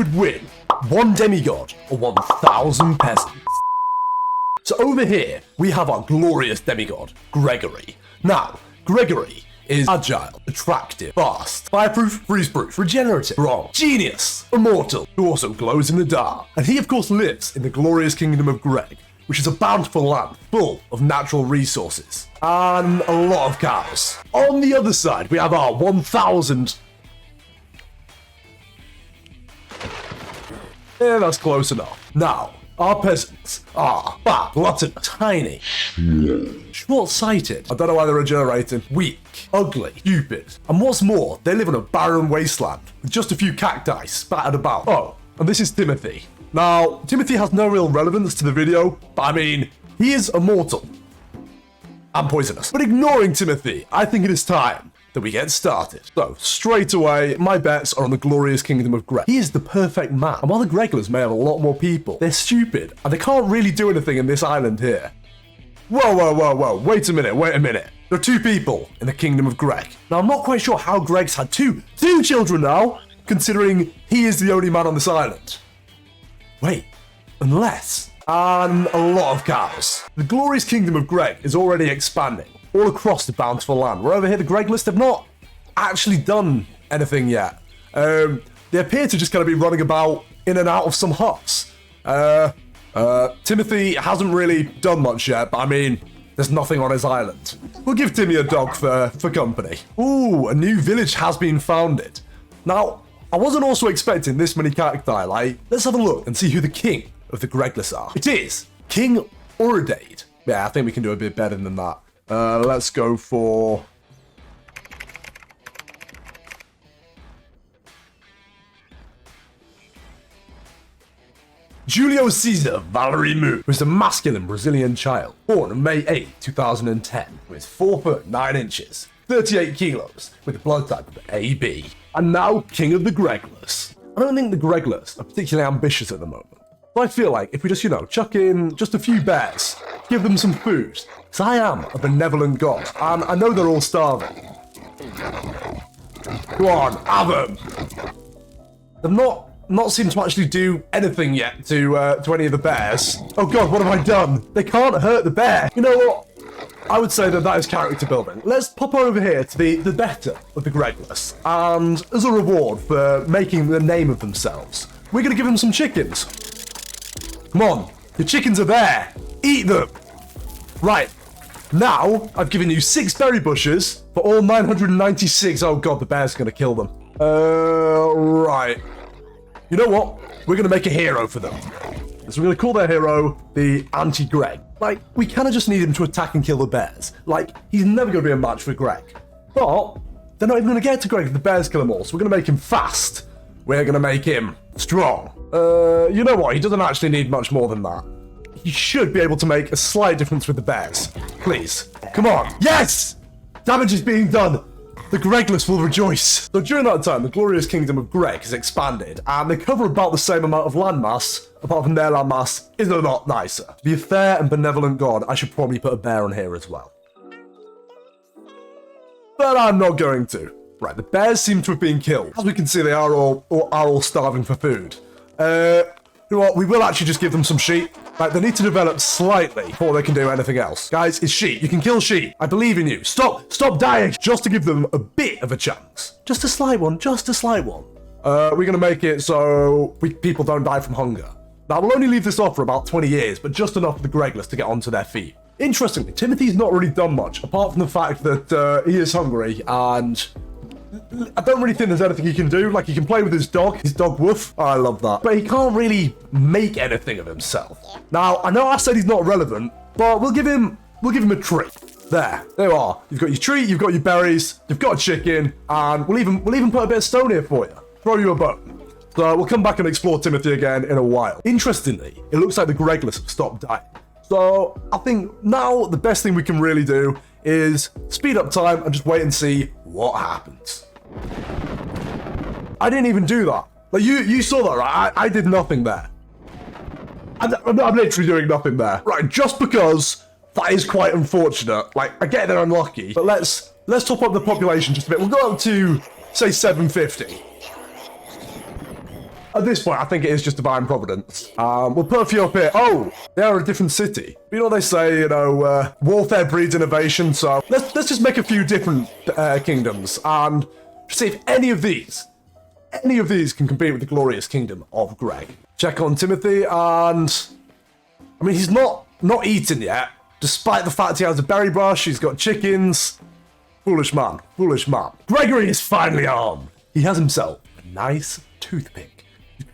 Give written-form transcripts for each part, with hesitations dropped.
would win? 1 demigod or 1,000 peasants? So over here, we have our glorious demigod, Gregory. Now, Gregory is agile, attractive, fast, fireproof, freeze-proof, regenerative, strong, genius, immortal, who also glows in the dark. And he, of course, lives in the glorious kingdom of Greg, which is a bountiful land full of natural resources and a lot of cows. On the other side, we have our 1,000... Yeah, that's close enough. Now, our peasants are fat, gluttonous, tiny, short-sighted, I don't know why they're regenerating, weak, ugly, stupid, and what's more, they live on a barren wasteland with just a few cacti spattered about. Oh, and this is Timothy. Now, Timothy has no real relevance to the video, but I mean, he is immortal and poisonous. But ignoring Timothy, I think it is time that we get started. So, straight away, my bets are on the glorious kingdom of Greg. He is the perfect man. And while the Greglers may have a lot more people, they're stupid, and they can't really do anything in this island here. Whoa, wait a minute. There are 2 people in the kingdom of Greg. Now, I'm not quite sure how Greg's had two children now, considering he is the only man on this island. Wait, unless... And a lot of cows. The glorious kingdom of Greg is already expanding all across the bountiful land. Where over here, the Greglers have not actually done anything yet. They appear to just kind of be running about in and out of some huts. Timothy hasn't really done much yet, but I mean, there's nothing on his island. We'll give Timmy a dog for company. Ooh, a new village has been founded. Now, I wasn't also expecting this many cacti. Like, let's have a look and see who the king of the Greglers are. It is King Uridade. Yeah, I think we can do a bit better than that. Let's go for... Julio Cesar Valerie Mu, who is a masculine Brazilian child, born on May 8, 2010, with 4 foot 9 inches, 38 kilos, with a blood type of AB, and now King of the Greglers. I don't think the Greglers are particularly ambitious at the moment. But I feel like if we just, chuck in just a few bears, give them some food, because I am a benevolent god, and I know they're all starving. Go on, have them! They've not seemed to actually do anything yet to any of the bears. Oh god, what have I done? They can't hurt the bear. You know what? I would say that is character building. Let's pop over here to the better of the Greglers, and as a reward for making the name of themselves, we're going to give them some chickens. Come on, the chickens are there. Eat them. Right, now I've given you 6 berry bushes for all 996. Oh god, the bear's going to kill them. Right. You know what? We're going to make a hero for them. So we're going to call their hero the Anti-Greg. Like, we kind of just need him to attack and kill the bears. Like, he's never going to be a match for Greg. But they're not even going to get to Greg if the bears kill him all. So we're going to make him fast. We're going to make him strong. You know what? He doesn't actually need much more than that. He should be able to make a slight difference with the bears. Please. Come on. Yes! Damage is being done. The Greglers will rejoice. So during that time, the glorious kingdom of Greg has expanded, and they cover about the same amount of landmass, apart from their landmass is a lot nicer. To be a fair and benevolent god, I should probably put a bear on here as well. But I'm not going to. Right, the bears seem to have been killed. As we can see, they are all starving for food. You know what, we will actually just give them some sheep. Like, they need to develop slightly before they can do anything else. Guys, it's sheep. You can kill sheep. I believe in you. Stop dying. Just to give them a bit of a chance. Just a slight one. Just a slight one. We're going to make it so people don't die from hunger. Now, we'll only leave this off for about 20 years, but just enough for the Greglers to get onto their feet. Interestingly, Timothy's not really done much, apart from the fact that he is hungry, and I don't really think there's anything he can do. Like, he can play with his dog Woof. Oh, I love that. But he can't really make anything of himself. Now, I know I said he's not relevant, but we'll give him a tree. There you are. You've got your tree, you've got your berries, you've got a chicken, and we'll even put a bit of stone here for you. Throw you a bone. So we'll come back and explore Timothy again in a while. Interestingly, it looks like the Greglers have stopped dying. So I think now the best thing we can really do is speed up time and just wait and see what happens. I didn't even do that. Like, you saw that, right? I did nothing there. I'm literally doing nothing there. Right, just because that is quite unfortunate. Like, I get they're unlucky, but let's top up the population just a bit. We'll go up to, say, 750. At this point, I think it is just divine providence. We'll put a few up here. Oh, they are a different city. You know what they say, you know, warfare breeds innovation. So let's just make a few different kingdoms and see if any of these can compete with the glorious kingdom of Greg. Check on Timothy, and I mean, he's not eaten yet, despite the fact he has a berry brush, he's got chickens. Foolish man, foolish man. Gregory is finally armed. He has himself a nice toothpick,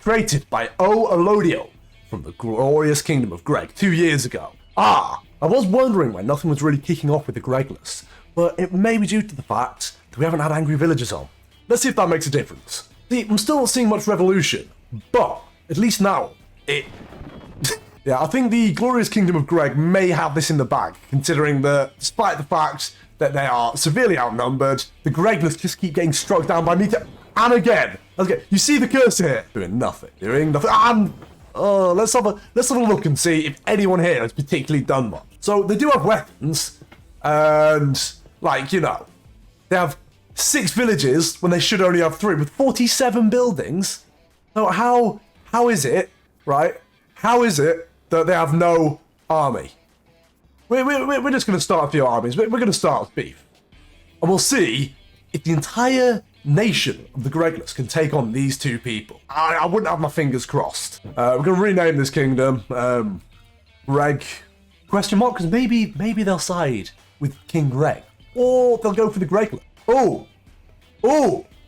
created by O. Elodio from the glorious kingdom of Greg 2 years ago. I was wondering why nothing was really kicking off with the Gregless, but it may be due to the fact that we haven't had angry villagers on. Let's see if that makes a difference. See, I'm still not seeing much revolution, but at least now, yeah, I think the glorious kingdom of Greg may have this in the bag, considering that despite the fact that they are severely outnumbered, the Gregless just keep getting struck down by me and again. Okay, you see the cursor here? Doing nothing. And let's have a look and see if anyone here has particularly done much. So they do have weapons, and like, you know, they have 6 villages when they should only have 3, with 47 buildings. So how is it, right? How is it that they have no army? We're just going to start a few armies. We're going to start with beef. And we'll see if the entire nation of the Gregless can take on these 2 people. I wouldn't have my fingers crossed. We're going to rename this kingdom Greg question mark, because maybe they'll side with King Greg, or they'll go for the Gregless. Oh,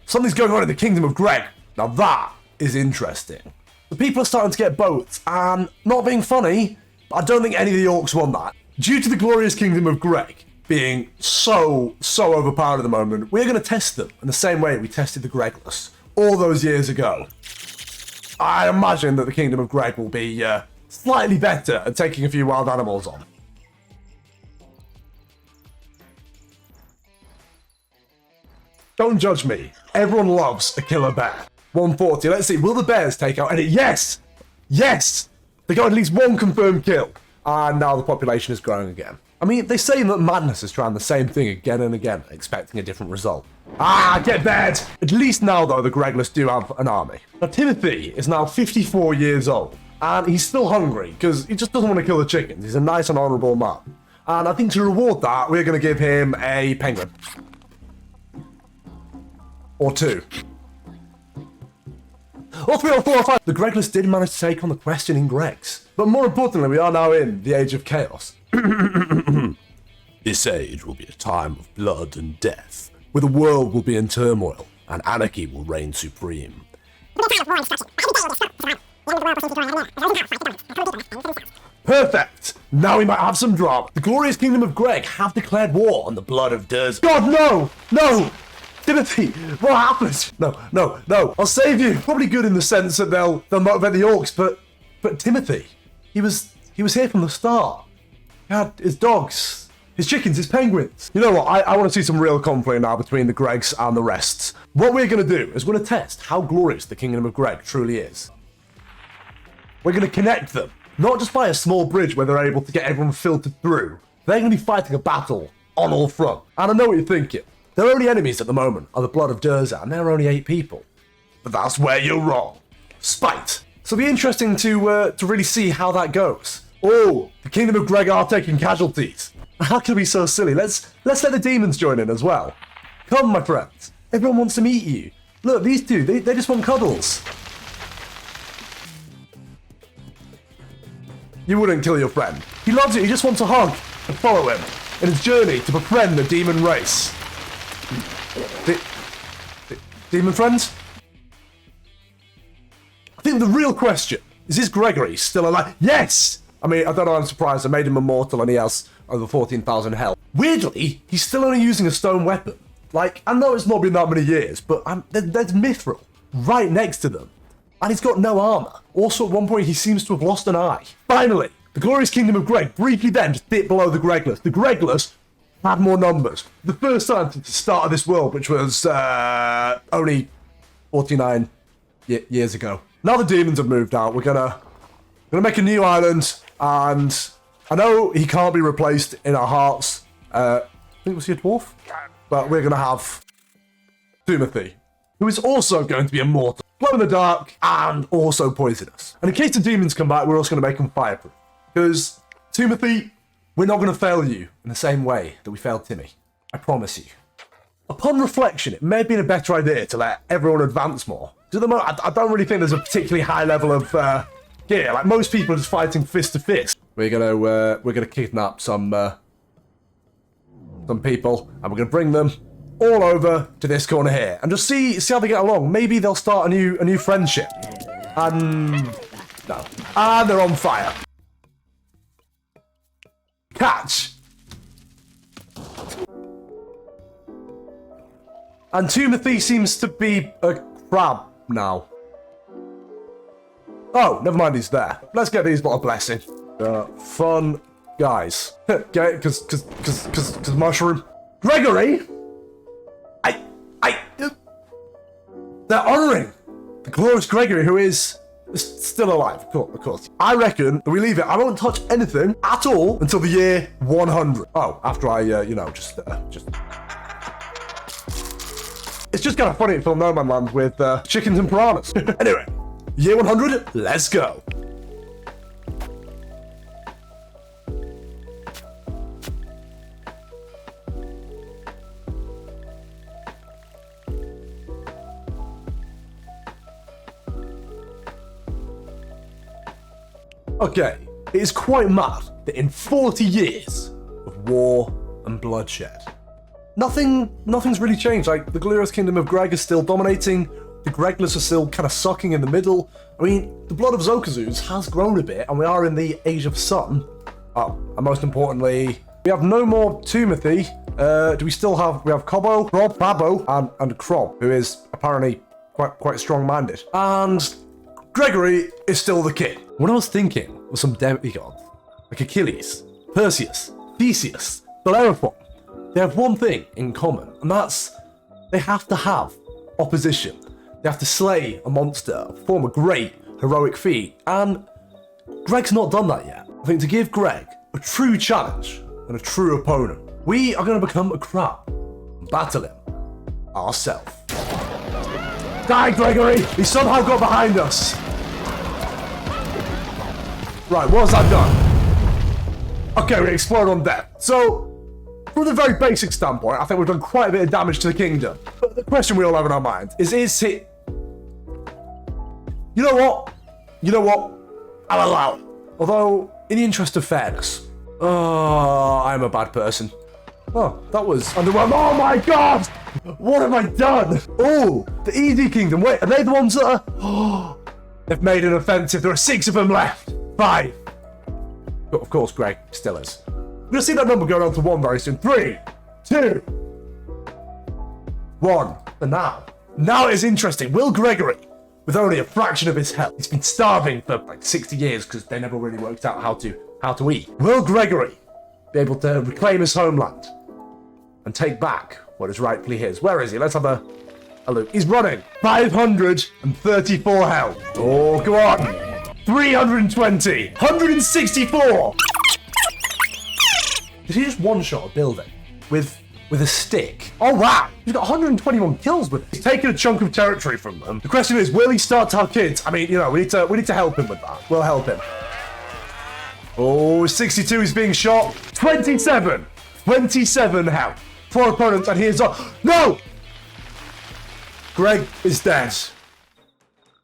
something's going on in the kingdom of Greg. Now that is interesting. The people are starting to get boats, and not being funny, I don't think any of the orcs want that. Due to the glorious kingdom of Greg being so overpowered at the moment, we're going to test them in the same way we tested the Gregless all those years ago. I imagine that the kingdom of Greg will be slightly better at taking a few wild animals on. Don't judge me. Everyone loves a killer bear. 140. Let's see. Will the bears take out any? Yes! Yes! They got at least 1 confirmed kill. And now the population is growing again. I mean, they say that madness is trying the same thing again and again, expecting a different result. Get bad! At least now, though, the Gregless do have an army. Now, Timothy is now 54 years old, and he's still hungry, because he just doesn't want to kill the chickens. He's a nice and honourable man. And I think to reward that, we're going to give him a penguin. Or 2. Or 3 or 4 or 5. The Gregless did manage to take on the questioning Gregs. But more importantly, we are now in the age of chaos. This age will be a time of blood and death, where the world will be in turmoil and anarchy will reign supreme. Perfect! Now we might have some drama. The glorious kingdom of Greg have declared war on the blood of Durs. God, no! No! Timothy, what happened? No. I'll save you. Probably good in the sense that they'll motivate the orcs, but Timothy, he was here from the start. He had his dogs, his chickens, his penguins. You know what? I want to see some real conflict now between the Gregs and the rest. What we're going to do is we're going to test how glorious the kingdom of Greg truly is. We're going to connect them, not just by a small bridge where they're able to get everyone filtered through. They're going to be fighting a battle on all fronts. And I know what you're thinking. Their only enemies at the moment are the blood of Durza, and they're only 8 people. But that's where you're wrong. Spite. So it'll be interesting to really see how that goes. Oh, the kingdom of Greg are taking casualties. How can we be so silly? Let's let the demons join in as well. Come, my friends. Everyone wants to meet you. Look, these 2, they just want cuddles. You wouldn't kill your friend. He loves you, he just wants a hug and follow him in his journey to befriend the demon race. Demon friends? I think the real question is Gregory still alive? Yes! I mean, I don't know, I'm surprised. I made him immortal and he has over 14,000 health. Weirdly, he's still only using a stone weapon. Like, I know it's not been that many years, but there's Mithril right next to them. And he's got no armor. Also, at one point, he seems to have lost an eye. Finally, the glorious kingdom of Greg briefly then just dipped below the Gregless. The Gregless had more numbers. The first time since the start of this world, which was only 49 years ago. Now the demons have moved out. We're gonna make a new island, and I know he can't be replaced in our hearts. I think was he a dwarf? But we're gonna have Timothy, who is also going to be immortal. glow in the dark, and also poisonous. And in case the demons come back, we're also going to make them fireproof. Because, Timothy, we're not going to fail you in the same way that we failed Timmy. I promise you. Upon reflection, it may have been a better idea to let everyone advance more. Because at the moment, I don't really think there's a particularly high level of gear. Like, most people are just fighting fist to fist. We're gonna kidnap some people, and we're gonna bring them all over to this corner here, and just see how they get along. Maybe they'll start a new friendship. And no, and they're on fire. Catch. And Timothy seems to be a crab now. Oh, never mind, he's there. Let's get these lot a blessing. Fun guys. Okay, cause mushroom. Gregory! They're honoring the glorious Gregory, who is still alive, of course. I reckon that we leave it. I won't touch anything at all until the year 100. Oh, after I, just... It's just kind of funny to film No Man Land with chickens and piranhas. Anyway, year 100, let's go. Okay, it is quite mad that in 40 years of war and bloodshed, nothing's really changed. Like, the glorious kingdom of Greg is still dominating, the Gregless are still kind of sucking in the middle. I mean, the blood of Zokazus has grown a bit, and we are in the Age of Sun. Oh, and most importantly, we have no more Timothy. Do we still have, we have Cobo, Rob, Babo, and Krob, who is apparently quite strong-minded. And Gregory is still the king. What I was thinking was some demigods, like Achilles, Perseus, Theseus, Bellerophon. They have one thing in common, and that's they have to have opposition. They have to slay a monster, perform a great heroic feat, and Greg's not done that yet. I think to give Greg a true challenge and a true opponent, we are going to become a crab and battle him ourselves. Die, Gregory! He somehow got behind us. Right, what has that done? Okay, we explode on death. So, from the very basic standpoint, I think we've done quite a bit of damage to the kingdom. But the question we all have in our mind is he... You know what? I'll allow it. Although, in the interest of fairness, I'm a bad person. Oh, that was underwhelming. Oh my god! What have I done? Oh, the easy kingdom. Wait, are they the ones that are... Oh, they've made an offensive. There are 6 of them left. 5. But of course, Greg still is. We're gonna see that number go down to 1 very soon. 3, 2, 1. And now it is interesting. Will Gregory, with only a fraction of his health, he's been starving for like 60 years because they never really worked out how to eat. Will Gregory be able to reclaim his homeland and take back what is rightfully his? Where is he? Let's have a look. He's running. 534 health. Oh, go on. 320. 164. Did he just one-shot a building with a stick? Oh wow, he's got 121 kills with it. He's taken a chunk of territory from them. The question is, will he start to have kids? I mean, we need to help him with that. We'll help him. Oh, 62 is being shot. 27 health. 4 opponents, and he is on. No! Greg is dead.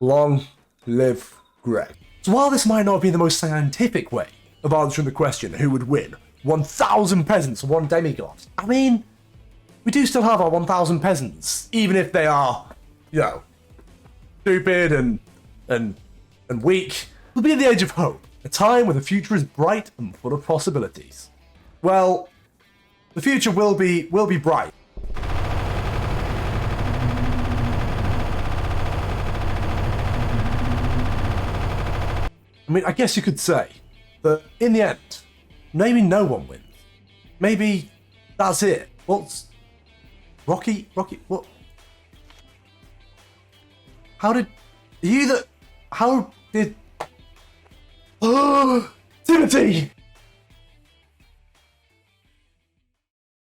Long live Greg. So while this might not be the most scientific way of answering the question, who would win? 1,000 peasants or 1 demigod? I mean, we do still have our 1,000 peasants, even if they are, stupid and weak. We'll be in the age of hope, a time where the future is bright and full of possibilities. Well, the future will be bright. I mean, I guess you could say that in the end, maybe no one wins. Maybe that's it. What's Rocky, what? How did Timothy!